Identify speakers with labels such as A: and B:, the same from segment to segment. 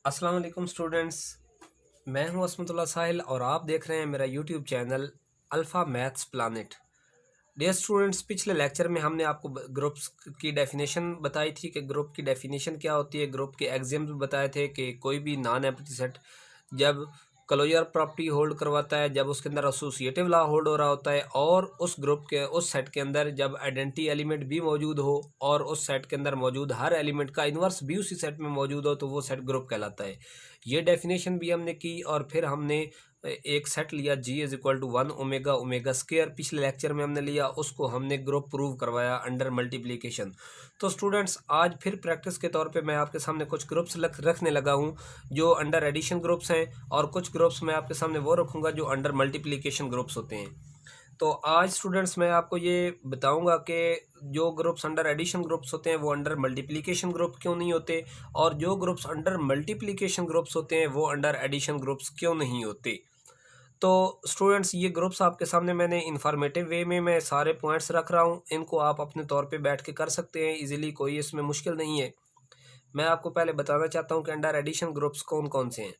A: अस्सलाम वालेकुम स्टूडेंट्स, मैं हूं असमतुल्लाह साहिल और आप देख रहे हैं मेरा YouTube channel Alpha Maths Planet. Dear students, पिछले लेक्चर में हमने आपको ग्रुप्स की डेफिनेशन बताई थी कि ग्रुप की डेफिनेशन क्या होती है। ग्रुप के एग्जाम्स बताए थे कि कोई भी नॉन एम्प्टी सेट जब क्लोजर प्रॉपर्टी होल्ड करवाता है, जब उसके अंदर एसोसिएटिव लॉ होल्ड हो रहा होता है और उस ग्रुप के उस सेट के अंदर जब आइडेंटिटी एलिमेंट भी मौजूद हो और उस सेट के अंदर मौजूद हर एलिमेंट का इन्वर्स भी उसी सेट में मौजूद हो, तो वो सेट ग्रुप कहलाता है। ये डेफिनेशन भी हमने की और फिर हमने एक सेट लिया G is equal to 1 omega omega square, पिछले लेक्चर में हमने लिया, उसको हमने ग्रुप प्रूव करवाया अंडर मल्टीप्लिकेशन। तो स्टूडेंट्स, आज फिर प्रैक्टिस के तौर पे मैं आपके सामने कुछ ग्रुप्स रखने लगा हूँ जो अंडर एडिशन ग्रुप्स हैं और कुछ ग्रुप्स मैं आपके सामने वो रखूँगा जो अंडर मल्टीप्लिकेशन ग्रुप्स होते हैं। तो आज स्टूडेंट्स मैं आपको ये बताऊंगा कि जो ग्रुप्स अंडर एडिशन ग्रुप्स होते हैं वो अंडर मल्टीप्लिकेशन ग्रुप क्यों नहीं होते, और जो ग्रुप्स अंडर मल्टीप्लिकेशन ग्रुप्स होते हैं वो अंडर एडिशन ग्रुप्स क्यों नहीं होते। तो स्टूडेंट्स, ये ग्रुप्स आपके सामने मैंने इन्फॉर्मेटिव वे में मैं सारे पॉइंट्स रख रहा हूँ, इनको आप अपने तौर पे बैठ के कर सकते हैं इजीली, कोई इसमें मुश्किल नहीं है। मैं आपको पहले बताना चाहता हूँ कि अंडर एडिशन ग्रुप्स कौन कौन से हैं।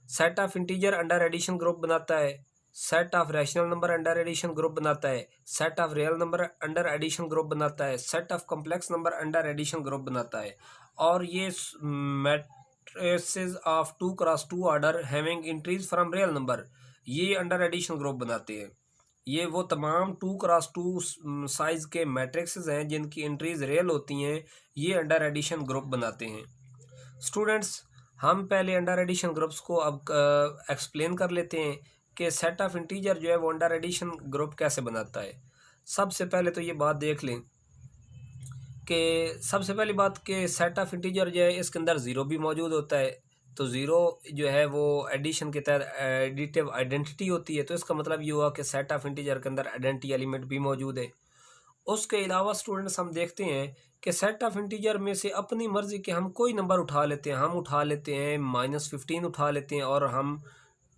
A: Set of integer under addition group बनाता है, set of rational number under addition group बनाता है, set of real number under addition group बनाता है, set of complex number under addition group बनाता है, और ये matrices of 2x2 order having entries from real number ये अंडर एडिशन ग्रुप बनाते हैं। ये वो तमाम 2x2 साइज के मैट्रिक्सेस हैं जिनकी एंट्रीज रियल होती हैं, ये अंडर एडिशन ग्रुप बनाते हैं। स्टूडेंट्स, हम पहले अंडर एडिशन ग्रुप्स को अब एक्सप्लेन कर लेते हैं कि सेट ऑफ इंटीजर जो है वो अंडर एडिशन ग्रुप कैसे बनाता है। सबसे पहले तो ये बात देख लें कि सबसे पहली बात कि सेट ऑफ इंटीजर जो है इसके अंदर ज़ीरो भी मौजूद होता है। तो ज़ीरो जो है वो एडिशन के तहत एडिटिव आइडेंटिटी होती है, तो इसका मतलब ये हुआ कि सेट ऑफ इंटीजर के अंदर आइडेंटिटी एलिमेंट भी मौजूद है। उसके अलावा स्टूडेंट्स हम देखते हैं कि सेट ऑफ इंटीजर में से अपनी मर्ज़ी के हम कोई नंबर उठा लेते हैं। हम उठा लेते हैं -15 उठा लेते हैं और हम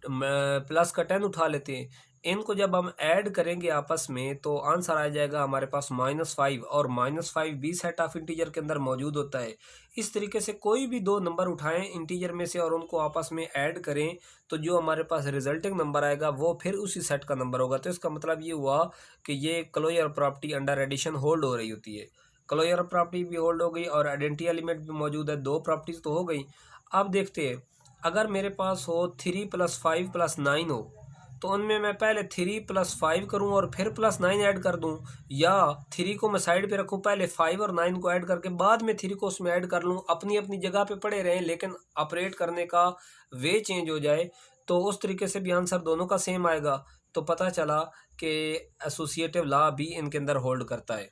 A: प्लस का 10 उठा लेते हैं। इनको जब हम ऐड करेंगे आपस में तो आंसर आ जाएगा हमारे पास -5, और -5 भी सेट ऑफ इंटीजर के अंदर मौजूद होता है। इस तरीके से कोई भी दो नंबर उठाएं इंटीजर में से और उनको आपस में ऐड करें तो जो हमारे पास रिजल्टिंग नंबर आएगा वो फिर उसी सेट का नंबर होगा। तो इसका मतलब ये हुआ कि ये closure property under addition hold हो रही होती है। क्लोजर प्रॉपर्टी भी होल्ड हो गई और आइडेंटिटी एलिमेंट भी मौजूद है, दो प्रॉपर्टीज तो हो गई। अब देखते हैं, अगर मेरे पास हो 3 + 5 + 9 हो तो उनमें मैं पहले 3 + 5 करूं और फिर +9 ऐड कर दूं, या 3 को मैं साइड पे रखूं, पहले 5 और 9 को ऐड करके बाद में 3 को उसमें ऐड कर लूं। अपनी अपनी जगह पे पड़े रहें लेकिन ऑपरेट करने का वे चेंज हो जाए, तो उस तरीके से भी आंसर दोनों का सेम आएगा। तो पता चला कि एसोसिएटिव लॉ भी इनके अंदर होल्ड करता है।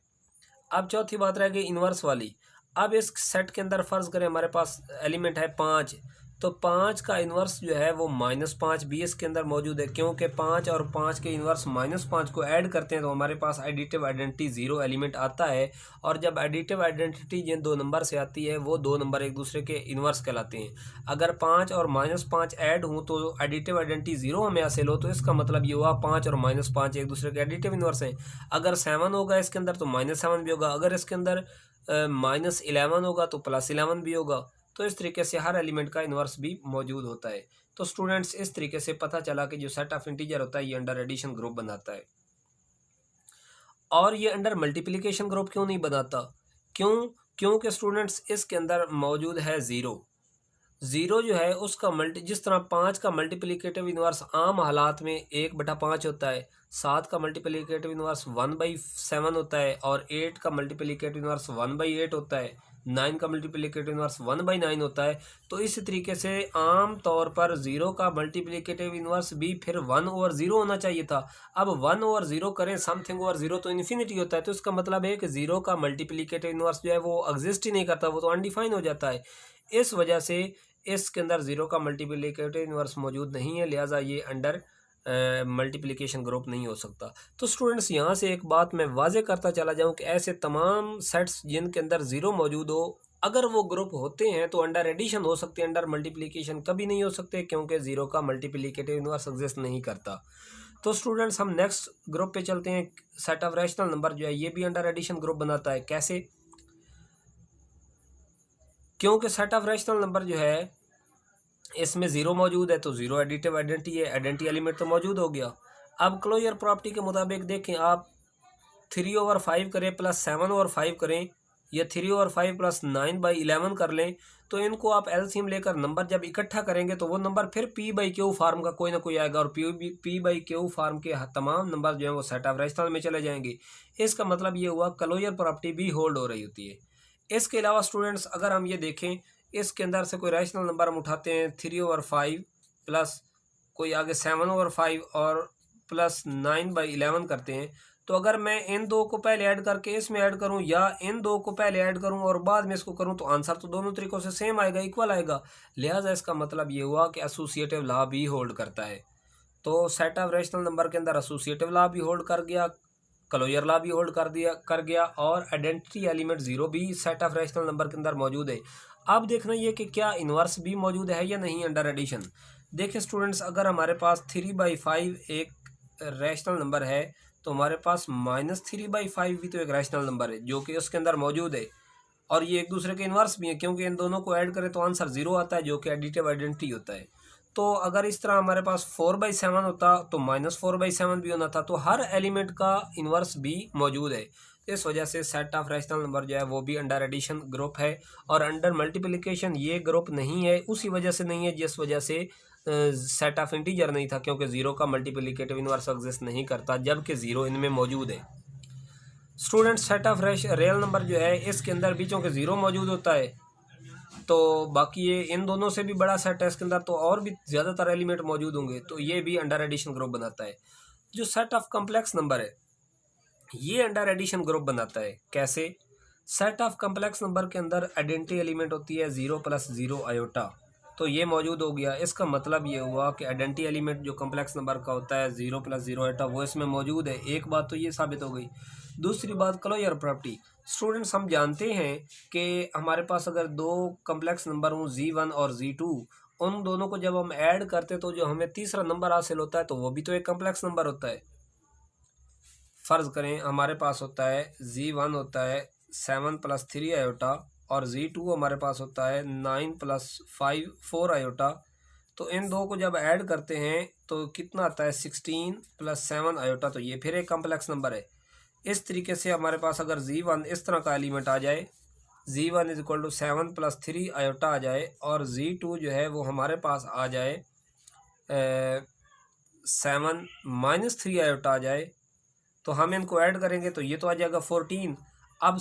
A: अब चौथी बात रह गई इन्वर्स वाली। अब इस सेट के अंदर फ़र्ज़ करें हमारे पास एलिमेंट है 5, तो 5 का इन्वर्स जो है वो -5 भी इसके अंदर मौजूद है, क्योंकि 5 और 5 के इन्वर्स -5 को ऐड करते हैं तो हमारे पास एडिटिव आइडेंटिटी 0 एलिमेंट आता है। और जब एडिटिव आइडेंटिटी जिन दो नंबर से आती है वो दो नंबर एक दूसरे के इन्वर्स कहलाते हैं। अगर 5 और -5 ऐड हों तो एडिटिव आइडेंटिटी 0 हमें हासिल हो, तो इसका मतलब ये हुआ 5 और -5 एक दूसरे के एडिटिव इन्वर्स हैं। अगर 7 होगा इसके अंदर तो -7 भी होगा, अगर इसके अंदर -11 होगा तो +11 भी होगा। तो इस तरीके से हर एलिमेंट का इन्वर्स भी मौजूद होता है। तो स्टूडेंट्स, इस तरीके से पता चला कि जो सेट ऑफ इंटीजर होता है ये अंडर एडिशन ग्रुप बनाता है। और ये अंडर मल्टीप्लिकेशन ग्रुप क्यों नहीं बनाता? क्योंकि स्टूडेंट्स इसके अंदर मौजूद है ज़ीरो। ज़ीरो जो है उसका जिस तरह 5 का मल्टीप्लिकेटिव इन्वर्स आम हालात में 1/5 होता है, 7 का मल्टीप्लिकेटिव इन्वर्स 1/7 होता है, और 8 का मल्टीप्लिकेटिव इन्वर्स 1/8 होता है, 9 का मल्टीप्लिकेटिव इन्वर्स 1/9 होता है। तो इस तरीके से आम तौर पर 0 का मल्टीप्लिकेटिव इन्वर्स भी फिर 1/0 होना चाहिए था। अब 1/0 करें, समथिंग ओवर 0 तो इन्फिनिटी होता है, तो इसका मतलब है कि 0 का मल्टीप्लिकेटिव इन्वर्स जो है वो एग्जिस्ट ही नहीं करता, वो तो अनडिफाइन हो जाता है। इस वजह से इसके अंदर 0 का मल्टीप्लिकेटिव इन्वर्स मौजूद नहीं है, लिहाजा ये अंडर मल्टीप्लिकेशन ग्रुप नहीं हो सकता। तो स्टूडेंट्स, यहाँ से एक बात मैं वाजे करता चला जाऊँ कि ऐसे तमाम सेट्स जिनके अंदर 0 मौजूद हो, अगर वो ग्रुप होते हैं तो अंडर एडिशन हो सकते हैं, अंडर मल्टीप्लिकेशन कभी नहीं हो सकते, क्योंकि 0 का मल्टीप्लिकेटिव इन्वर्स एग्जिस्ट नहीं करता। तो स्टूडेंट्स हम नेक्स्ट ग्रुप पे चलते हैं। सेट ऑफ रैशनल नंबर जो है ये भी अंडर एडिशन ग्रुप बनाता है। कैसे? क्योंकि सेट ऑफ रैशनल नंबर जो है इसमें ज़ीरो मौजूद है तो ज़ीरो एडिटिव आइडेंटिटी है, आइडेंटिटी एलिमेंट तो मौजूद हो गया। अब क्लोजर प्रॉपर्टी के मुताबिक देखें, आप 3/5 करें प्लस 7/5 करें या 3/5 प्लस 9/11 कर लें, तो इनको आप एलसीएम लेकर नंबर जब इकट्ठा करेंगे तो वो नंबर फिर P/Q फार्म का कोई ना कोई आएगा और P/Q फार्म के तमाम नंबर जो हैं वो सेट ऑफ रैशनल में चले जाएंगे। इसका मतलब ये हुआ क्लोजर प्रॉपर्टी भी होल्ड हो रही होती है। इसके अलावा स्टूडेंट्स अगर हम ये देखें, इसके अंदर से कोई रैशनल नंबर हम उठाते हैं 3/5 प्लस कोई आगे 7/5 और प्लस 9/11 करते हैं, तो अगर मैं इन दो को पहले ऐड करके इसमें ऐड करूं या इन दो को पहले ऐड करूं और बाद में इसको करूं तो आंसर तो दोनों तरीकों से सेम आएगा, इक्वल आएगा। लिहाजा इसका मतलब ये हुआ कि एसोसिएटिव लॉ भी होल्ड करता है। तो सेट ऑफ रैशनल नंबर के अंदर एसोसिएटिव लॉ भी होल्ड कर गया, क्लोजर लॉ भी होल्ड कर गया और आइडेंटिटी एलिमेंट ज़ीरो भी सेट ऑफ रैशनल नंबर के अंदर मौजूद है। अब देखना ये कि क्या इन्वर्स भी मौजूद है या नहीं अंडर एडिशन। देखिए स्टूडेंट्स, अगर हमारे पास 3/5 एक रैशनल नंबर है तो हमारे पास -3/5 भी तो एक रैशनल नंबर है जो कि उसके अंदर मौजूद है और ये एक दूसरे के इन्वर्स भी है, क्योंकि इन दोनों को ऐड करें तो आंसर ज़ीरो आता है जो कि एडिटिव आइडेंटिटी होता है। तो अगर इस तरह हमारे पास 4/7 होता तो -4/7 भी होना था, तो हर एलिमेंट का इन्वर्स भी मौजूद है। इस वजह से सेट ऑफ रैशनल नंबर जो है वो भी अंडर एडिशन ग्रुप है और अंडर मल्टीप्लिकेशन ये ग्रुप नहीं है। उसी वजह से नहीं है जिस वजह से सेट ऑफ इंटीजर नहीं था, क्योंकि ज़ीरो का मल्टीप्लिकेटिव इन्वर्स एग्जिस्ट नहीं करता जबकि ज़ीरो इनमें मौजूद है। Student set of real number जो है इसके अंदर भी चूँकि ज़ीरो मौजूद होता है तो बाकी ये इन दोनों से भी बड़ा सेट है, इसके अंदर तो और भी ज़्यादातर एलिमेंट मौजूद होंगे, तो ये भी अंडर एडिशन ग्रुप बनाता है। जो सेट ऑफ कम्प्लेक्स नंबर है ये अंडर एडिशन ग्रुप बनाता है। कैसे? सेट ऑफ कम्प्लेक्स नंबर के अंदर आइडेंटिटी एलिमेंट होती है 0 + 0 आयोटा, तो ये मौजूद हो गया। इसका मतलब ये हुआ कि आइडेंटिटी एलिमेंट जो कम्प्लेक्स नंबर का होता है 0 + 0 आयोटा वो इसमें मौजूद है। एक बात तो ये साबित हो गई। दूसरी बात क्लोजर प्रॉपर्टी। स्टूडेंट्स, हम जानते हैं कि हमारे पास अगर दो कम्प्लेक्स नंबर हों Z1 और Z2, उन दोनों को जब हम ऐड करते तो जो हमें तीसरा नंबर हासिल होता है तो वो भी तो एक कम्प्लेक्स नंबर होता है। फ़र्ज़ करें हमारे पास होता है Z1 होता है 7 + 3 आयोटा और Z2 हमारे पास होता है 9 + 5 4 आयोटा, तो इन दो को जब ऐड करते हैं तो कितना आता है 16 + 7 आयोटा, तो ये फिर एक कम्प्लेक्स नंबर है। इस तरीके से हमारे पास अगर Z1 इस तरह का एलिमेंट आ जाए, Z1 = 7 + 3 आयोटा आ जाए और Z2 जो है वो हमारे पास आ जाए 7 - 3 आयोटा आ जाए, तो हम इनको ऐड करेंगे तो ये तो आ जाएगा 14। अब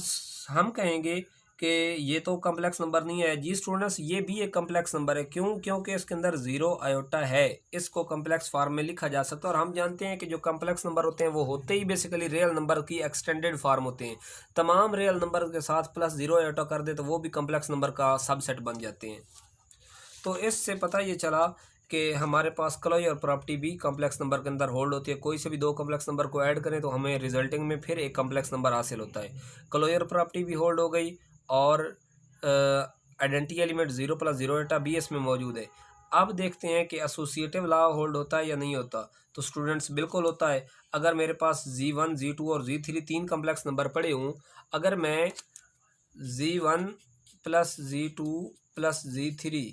A: हम कहेंगे कि ये तो कम्प्लेक्स नंबर नहीं है। जी स्टूडेंट्स, ये भी एक कम्प्लेक्स नंबर है। क्यों? क्योंकि इसके अंदर 0 आयोटा है, इसको कम्प्लेक्स फॉर्म में लिखा जा सकता है। और हम जानते हैं कि जो कम्प्लेक्स नंबर होते हैं वो होते ही बेसिकली रियल नंबर की एक्सटेंडेड फॉर्म होते हैं। तमाम रियल नंबर के साथ प्लस 0 आयोटा कर दे तो वो भी कम्प्लेक्स नंबर का सबसेट बन जाते हैं। तो इससे पता ये चला कि हमारे पास क्लोजर प्रॉपर्टी भी कम्प्लेक्स नंबर के अंदर होल्ड होती है। कोई से भी दो कम्प्लेक्स नंबर को ऐड करें तो हमें रिजल्टिंग में फिर एक कम्प्लेक्स नंबर हासिल होता है। क्लोजर प्रॉपर्टी भी होल्ड हो गई और आइडेंटिटी एलिमेंट 0 + 0 आयोटा भी इसमें मौजूद है। अब देखते हैं कि एसोसिएटिव लॉ होल्ड होता है या नहीं होता। तो स्टूडेंट्स बिल्कुल होता है। अगर मेरे पास Z1 Z2 और Z3 तीन कम्प्लेक्स नंबर पड़े हों, अगर मैं Z1 + Z2 + Z3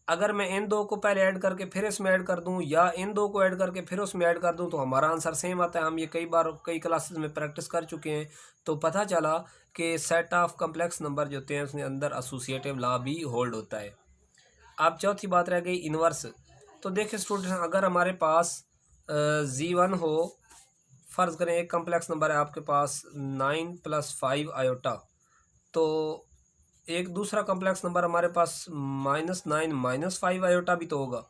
A: अगर मैं इन दो को पहले ऐड करके फिर इसमें ऐड कर दूं या इन दो को ऐड करके फिर उसमें ऐड कर दूं तो हमारा आंसर सेम आता है। हम ये कई बार कई क्लासेस में प्रैक्टिस कर चुके हैं, तो पता चला कि सेट ऑफ कम्प्लेक्स नंबर जो होते हैं उसके अंदर एसोसिएटिव लॉ भी होल्ड होता है। अब चौथी बात रह गई इन्वर्स। तो देखिए स्टूडेंट, अगर हमारे पास Z1 हो, फ़र्ज़ करें एक कम्प्लेक्स नंबर है आपके पास 9 + 5 आयोटा, तो एक दूसरा कम्प्लेक्स नंबर हमारे पास -9 - 5 आयोटा भी तो होगा।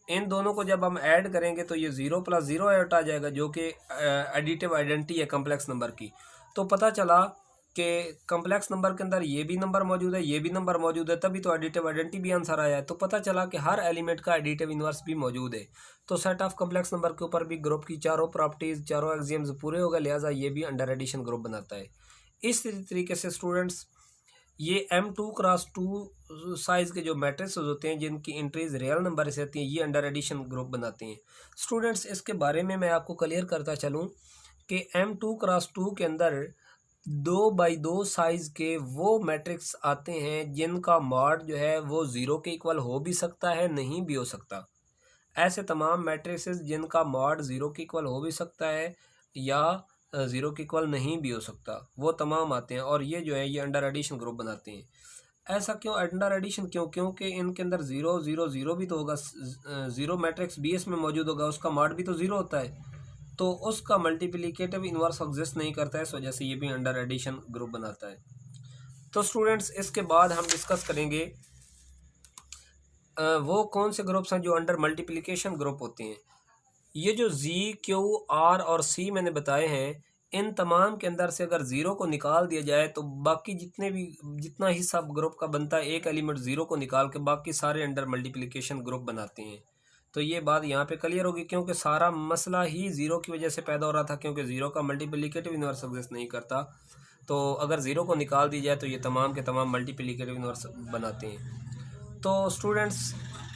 A: इन दोनों को जब हम ऐड करेंगे तो ये 0 + 0 आयोटा आ जाएगा जो कि एडिटिव आइडेंटिटी है कम्प्लेक्स नंबर की। तो पता चला कि कम्प्लेक्स नंबर के अंदर ये भी नंबर मौजूद है, ये भी नंबर मौजूद है, तभी तो एडिटिव आइडेंटिटी भी आंसर आया है। तो पता चला कि हर एलिमेंट का एडिटिव इन्वर्स भी मौजूद है। तो सेट ऑफ कम्प्लेक्स नंबर के ऊपर भी ग्रुप की चारों प्रॉपर्टीज़, चारों एक्सियम्स पूरे हो गए, लिहाजा ये भी अंडर एडिशन ग्रुप बनाता है। इस तरीके से स्टूडेंट्स ये M2x2 साइज़ के जो मैट्रिक्स होते हैं जिनकी एंट्रीज रियल नंबर से आती हैं, ये अंडर एडिशन ग्रुप बनाते हैं। स्टूडेंट्स, इसके बारे में मैं आपको क्लियर करता चलूँ कि M2x2 के अंदर 2x2 साइज़ के वो मैट्रिक्स आते हैं जिनका मॉड जो है वो ज़ीरो के इक्वल हो भी सकता है, नहीं भी हो सकता। ऐसे तमाम मैट्रिसेस जिनका मॉड ज़ीरो के इक्वल हो भी सकता है या ज़ीरो के इक्वल नहीं भी हो सकता, वो तमाम आते हैं और ये जो है ये अंडर एडिशन ग्रुप बनाते हैं। ऐसा क्यों अंडर एडिशन क्यों? क्योंकि इनके अंदर ज़ीरो ज़ीरो ज़ीरो भी तो होगा, ज़ीरो मैट्रिक्स भी इसमें मौजूद होगा, उसका मॉड भी तो ज़ीरो होता है, तो उसका मल्टीप्लिकेटिव इन्वर्स एग्जिस्ट नहीं करता है, इस वजह से ये भी अंडर एडिशन ग्रुप बनाता है। तो स्टूडेंट्स, इसके बाद हम डिस्कस करेंगे वो कौन से ग्रुप्स हैं जो अंडर मल्टीप्लिकेशन ग्रुप होते हैं। ये जो Z, Q, R और C मैंने बताए हैं, इन तमाम के अंदर से अगर ज़ीरो को निकाल दिया जाए तो बाकी जितना हिस्सा ग्रुप का बनता है, एक एलिमेंट ज़ीरो को निकाल के बाकी सारे अंडर मल्टीप्लिकेशन ग्रुप बनाते हैं। तो ये बात यहाँ पे क्लियर होगी, क्योंकि सारा मसला ही ज़ीरो की वजह से पैदा हो रहा था, क्योंकि ज़ीरो का मल्टीप्लिकेटिव इन्वर्स एग्जिस्ट नहीं करता। तो अगर ज़ीरो को निकाल दी जाए तो ये तमाम के तमाम मल्टीप्लिकेटिव इन्वर्स बनाते हैं। तो स्टूडेंट्स,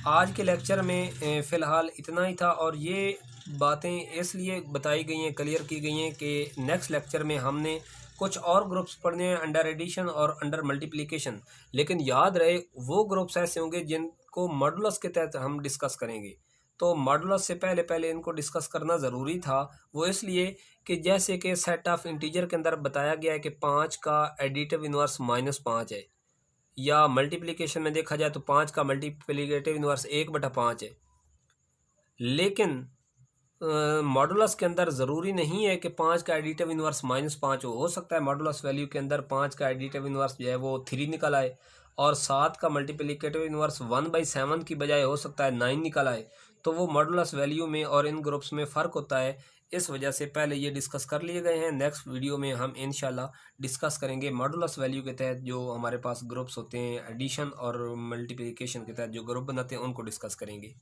A: आज के लेक्चर में फ़िलहाल इतना ही था और ये बातें इसलिए बताई गई हैं, क्लियर की गई हैं कि नेक्स्ट लेक्चर में हमने कुछ और ग्रुप्स पढ़ने हैं, अंडर एडिशन और अंडर मल्टीप्लिकेशन। लेकिन याद रहे, वो ग्रुप्स ऐसे होंगे जिनको मॉडुलस के तहत हम डिस्कस करेंगे। तो मॉडुलस से पहले पहले इनको डिस्कस करना ज़रूरी था, वो इसलिए कि जैसे कि सेट ऑफ इंटीजर के अंदर बताया गया है कि 5 का एडिटिव इन्वर्स -5 है, या मल्टीप्लिकेशन में देखा जाए तो 5 का मल्टीप्लिकेटिव इन्वर्स 1/5 है। लेकिन मॉडुलस के अंदर ज़रूरी नहीं है कि 5 का एडिटिव इन्वर्स -5 हो सकता है मॉडुलस वैल्यू के अंदर 5 का एडिटिव इन्वर्स जो है वो 3 निकल आए, और 7 का मल्टीप्लिकेटिव इन्वर्स 1/7 की बजाय हो सकता है 9 निकल आए। तो वो मॉडुलस वैल्यू में और इन ग्रुप्स में फ़र्क होता है, इस वजह से पहले ये डिस्कस कर लिए गए हैं। नेक्स्ट वीडियो में हम इंशाल्लाह डिस्कस करेंगे मॉडुलस वैल्यू के तहत जो हमारे पास ग्रुप्स होते हैं, एडिशन और मल्टीप्लिकेशन के तहत जो ग्रुप बनाते हैं उनको डिस्कस करेंगे।